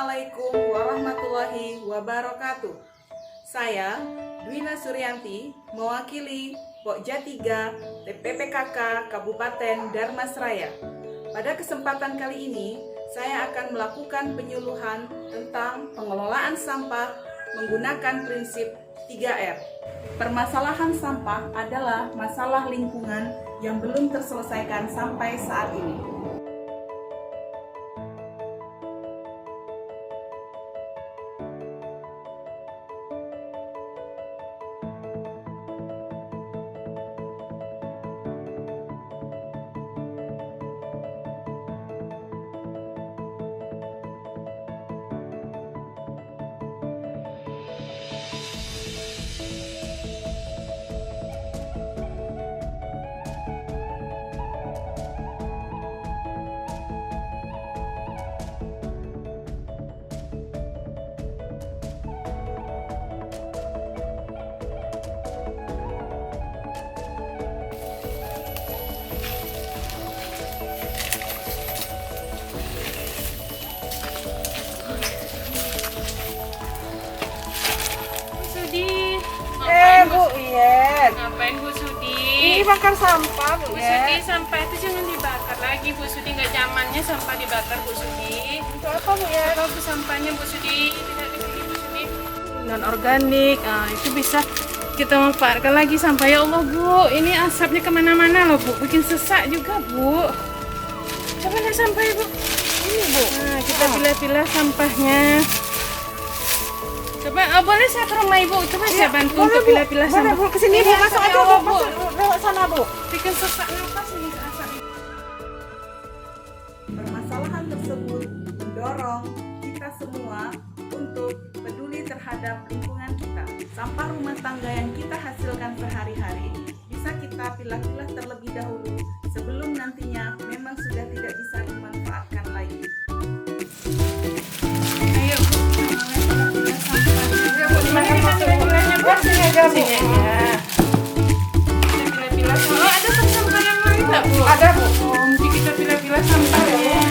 Assalamualaikum warahmatullahi wabarakatuh. Saya Dwina Suryanti mewakili Pokja 3 TPPKK Kabupaten Darmasraya. Pada kesempatan kali ini, saya akan melakukan penyuluhan tentang pengelolaan sampah menggunakan prinsip 3R. Permasalahan sampah adalah masalah lingkungan yang belum terselesaikan sampai saat ini. Bu Yen. Ngapain Bu Sudi? Ini bakar sampah Bu Bu Yen. Sudi, sampah itu jangan dibakar lagi Bu Sudi, nggak zamannya sampah dibakar Bu Sudi. Itu apa Bu Yen? Apa Bu sampahnya Bu Sudi? Tidak di sini Bu Sudi. Non organik, itu bisa kita manfaatkan lagi sampah. Ya Allah Bu, ini asapnya kemana-mana loh Bu, bikin sesak juga Bu. Coba lihat sampah Bu. Ini Bu. Nah, kita pilah-pilah sampahnya. Coba, boleh saya ke rumah Ibu? Coba saya bantu untuk pilah-pilah sampah. Bu, kesini Bu, Ini masuk asap, aja ya Bu, Allah, masuk lewat sana Bu. Bikin sesak nafas ini asap. Permasalahan tersebut mendorong kita semua untuk peduli terhadap lingkungan kita. Sampah rumah tangga yang kita hasilkan sehari-hari bisa kita pilah-pilah terlebih dahulu sebelum nantinya memang sudah tidak bisa dimanfaatkan lagi. Ayo Bu, pilah-pilah sampah. Mana pilih-pilihnya Bu? Sini aja Bu. Sini aja. Kita pilah-pilah sampah. Oh, ada sampah yang lain nggak Bu? Ada Bu. Oh, mungkin kita pilah-pilah sampahnya.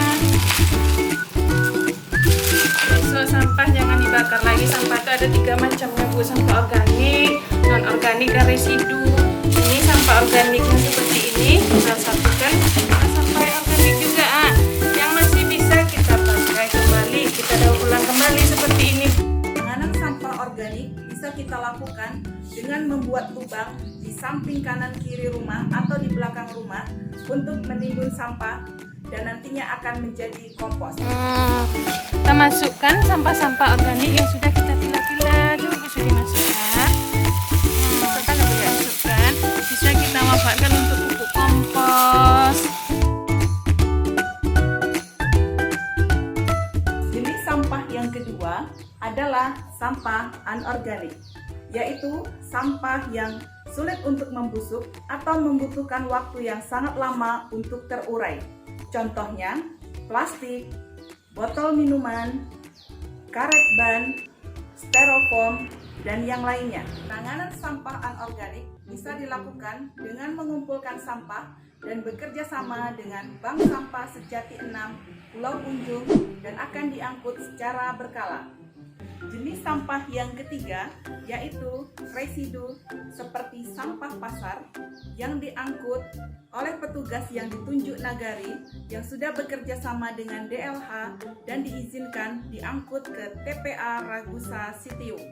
Besok sampah jangan dibakar lagi. Sampah itu ada 3 macamnya Bu. Sampah organik, non organik, dan residu. Ini sampah organiknya seperti ini. Kita satukan. Nah, sampah yang organik juga yang masih bisa kita pakai kembali. Kita daur ulang kembali seperti ini. Penanganan sampah organik bisa kita lakukan dengan membuat lubang di samping kanan kiri rumah atau di belakang rumah untuk menimbun sampah dan nantinya akan menjadi kompos. Kita masukkan sampah-sampah organik yang sudah kita pilah-pilah. Coba Bu Sudi masukkan. Masukkan ya Bu ya? Masukkan. Bisa kita manfaatkan untuk pupuk kompos. Jenis sampah yang kedua adalah sampah anorganik, yaitu sampah yang sulit untuk membusuk atau membutuhkan waktu yang sangat lama untuk terurai. Contohnya, plastik, botol minuman, karet ban, styrofoam, dan yang lainnya. Penanganan sampah anorganik bisa dilakukan dengan mengumpulkan sampah dan bekerja sama dengan Bank Sampah Sejati 6 Pulau Punjung dan akan diangkut secara berkala. Jenis sampah yang ketiga yaitu residu seperti sampah pasar yang diangkut oleh petugas yang ditunjuk nagari yang sudah bekerja sama dengan DLH dan diizinkan diangkut ke TPA Ragusa Citiung.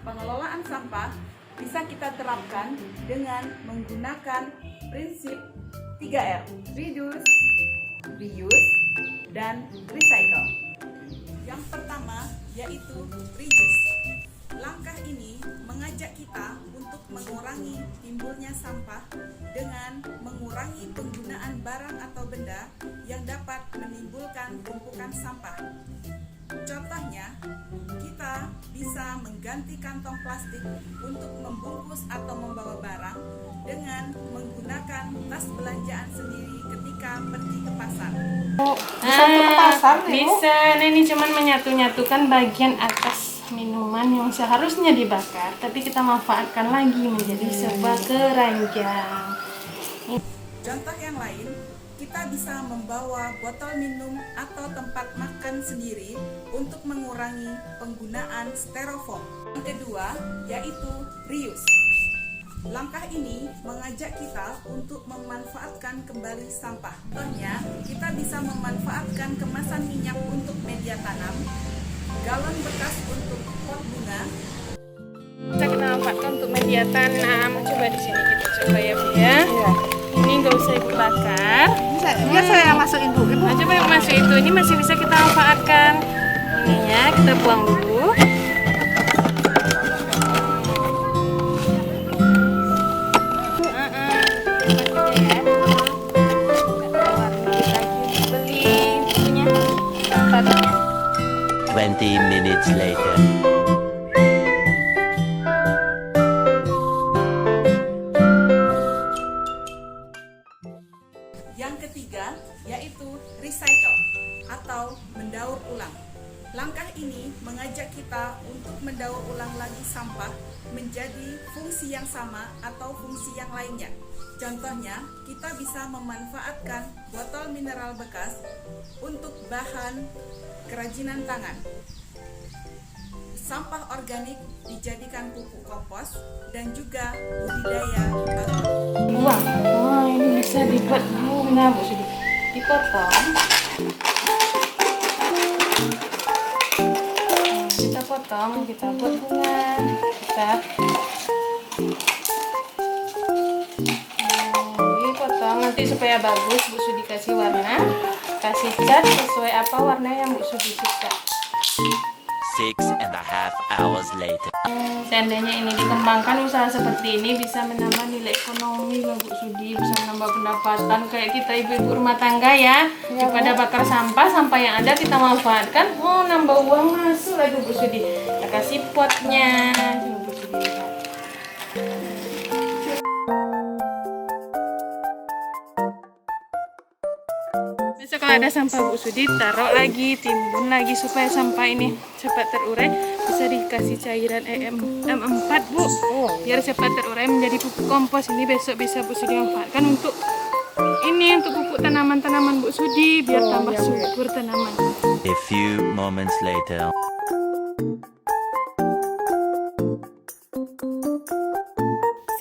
Pengelolaan sampah bisa kita terapkan dengan menggunakan prinsip 3R, reduce, reuse, dan recycle. Yang pertama yaitu reduce. Langkah ini mengajak kita untuk mengurangi timbulnya sampah dengan mengurangi penggunaan barang atau benda yang dapat menimbulkan tumpukan sampah. Contohnya, kita bisa mengganti kantong plastik untuk membungkus atau membawa barang dengan menggunakan tas belanjaan sendiri ketika pergi ke pasar. Bisa untuk ke pasar nih Bu. Bisa. Nah, ini cuman menyatu-nyatukan bagian atas minuman yang seharusnya dibakar, tapi kita manfaatkan lagi menjadi sebuah keranjang. Contoh yang lain kita bisa membawa botol minum atau tempat makan sendiri untuk mengurangi penggunaan styrofoam. Yang kedua yaitu reuse. Langkah ini mengajak kita untuk memanfaatkan kembali sampah. Contohnya, kita bisa memanfaatkan kemasan minyak untuk media tanam, galon bekas untuk pot bunga. Kita manfaatkan untuk media tanam. Coba di sini kita coba ya Bu ya. Iya. Ini nggak usah Ibu bakar. Biar saya masukin Bu. Ibu. Nah, coba Ibu masuk itu. Ini masih bisa kita manfaatkan. Ininya kita buang dulu. Beli punya 20 minutes later. Yang ketiga yaitu recycle atau mendaur ulang. Langkah ini mengajak kita untuk mendaur ulang lagi sampah menjadi fungsi yang sama atau fungsi yang lainnya. Contohnya, kita bisa memanfaatkan botol mineral bekas untuk bahan kerajinan tangan. Sampah organik dijadikan pupuk kompos dan juga budidaya baru. buang. Oh, ini bisa dibuat bunga Bu Sudi. Dipotong. Kita potong, kita buat bunga. Kita dipotong nanti supaya bagus. Bu Sudi kasih warna, kasih cat sesuai apa warna yang Bu Sudi suka. 6.5 hours later. Seandainya ini dikembangkan, usaha seperti ini bisa menambah nilai ekonomi loh Bu Sudi, bisa menambah pendapatan kayak kita ibu-ibu rumah tangga ya. Daripada bakar sampah yang ada kita manfaatkan, oh nambah uang masuk lagi Bu Sudi. Kita kasih potnya. Coba Bu Sudi lihat. Besok kalau ada sampah Bu Sudi, taruh lagi, timbun lagi supaya sampah ini cepat terurai. Bisa dikasih cairan M4 Bu, biar cepat terurai menjadi pupuk kompos. Ini besok bisa Bu Sudi manfaatkan untuk ini, untuk pupuk tanaman-tanaman Bu Sudi, biar tambah subur tanaman. A few moments later.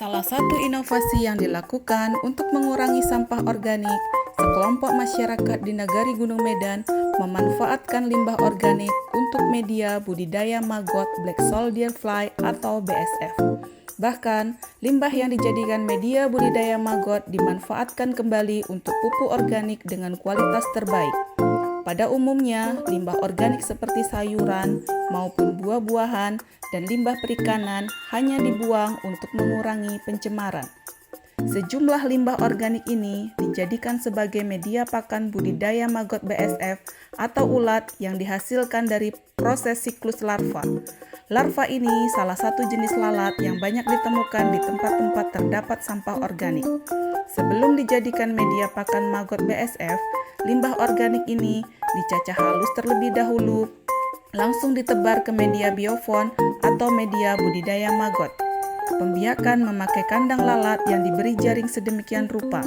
Salah satu inovasi yang dilakukan untuk mengurangi sampah organik, sekelompok masyarakat di Negari Gunung Medan memanfaatkan limbah organik untuk media budidaya maggot Black Soldier Fly atau BSF. Bahkan, limbah yang dijadikan media budidaya maggot dimanfaatkan kembali untuk pupuk organik dengan kualitas terbaik. Pada umumnya, limbah organik seperti sayuran maupun buah-buahan dan limbah perikanan hanya dibuang untuk mengurangi pencemaran. Sejumlah limbah organik ini dijadikan sebagai media pakan budidaya maggot BSF atau ulat yang dihasilkan dari proses siklus larva. Larva ini salah satu jenis lalat yang banyak ditemukan di tempat-tempat terdapat sampah organik. Sebelum dijadikan media pakan maggot BSF, limbah organik ini dicacah halus terlebih dahulu, langsung ditebar ke media biofon atau media budidaya maggot. Pembiakan memakai kandang lalat yang diberi jaring sedemikian rupa.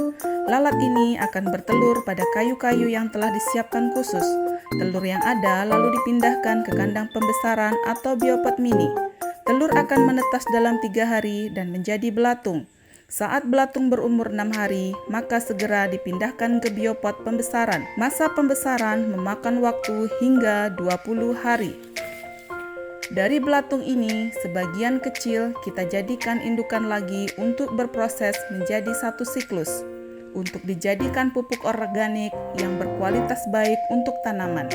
Lalat ini akan bertelur pada kayu-kayu yang telah disiapkan khusus. Telur yang ada lalu dipindahkan ke kandang pembesaran atau biopot mini. Telur akan menetas dalam 3 hari dan menjadi belatung. Saat belatung berumur 6 hari, maka segera dipindahkan ke biopot pembesaran. Masa pembesaran memakan waktu hingga 20 hari. Dari belatung ini, sebagian kecil kita jadikan indukan lagi untuk berproses menjadi satu siklus, untuk dijadikan pupuk organik yang berkualitas baik untuk tanaman.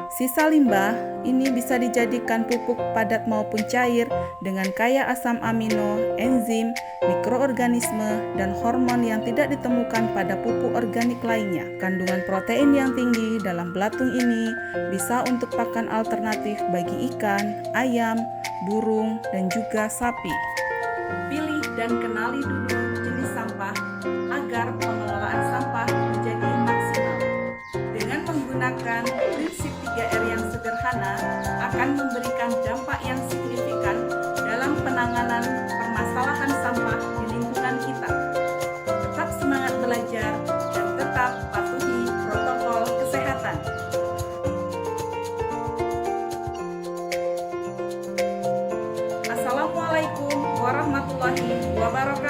Sisa limbah ini bisa dijadikan pupuk padat maupun cair dengan kaya asam amino, enzim, mikroorganisme, dan hormon yang tidak ditemukan pada pupuk organik lainnya. Kandungan protein yang tinggi dalam belatung ini bisa untuk pakan alternatif bagi ikan, ayam, burung, dan juga sapi. Pilih dan kenali dulu jenis sampah agar pengelolaan sampah menjadi maksimal. Dengan menggunakan prinsip 3R yang sederhana akan memberikan dampak yang signifikan dalam penanganan permasalahan sampah di lingkungan kita. Tetap semangat belajar dan tetap wabarakatuh.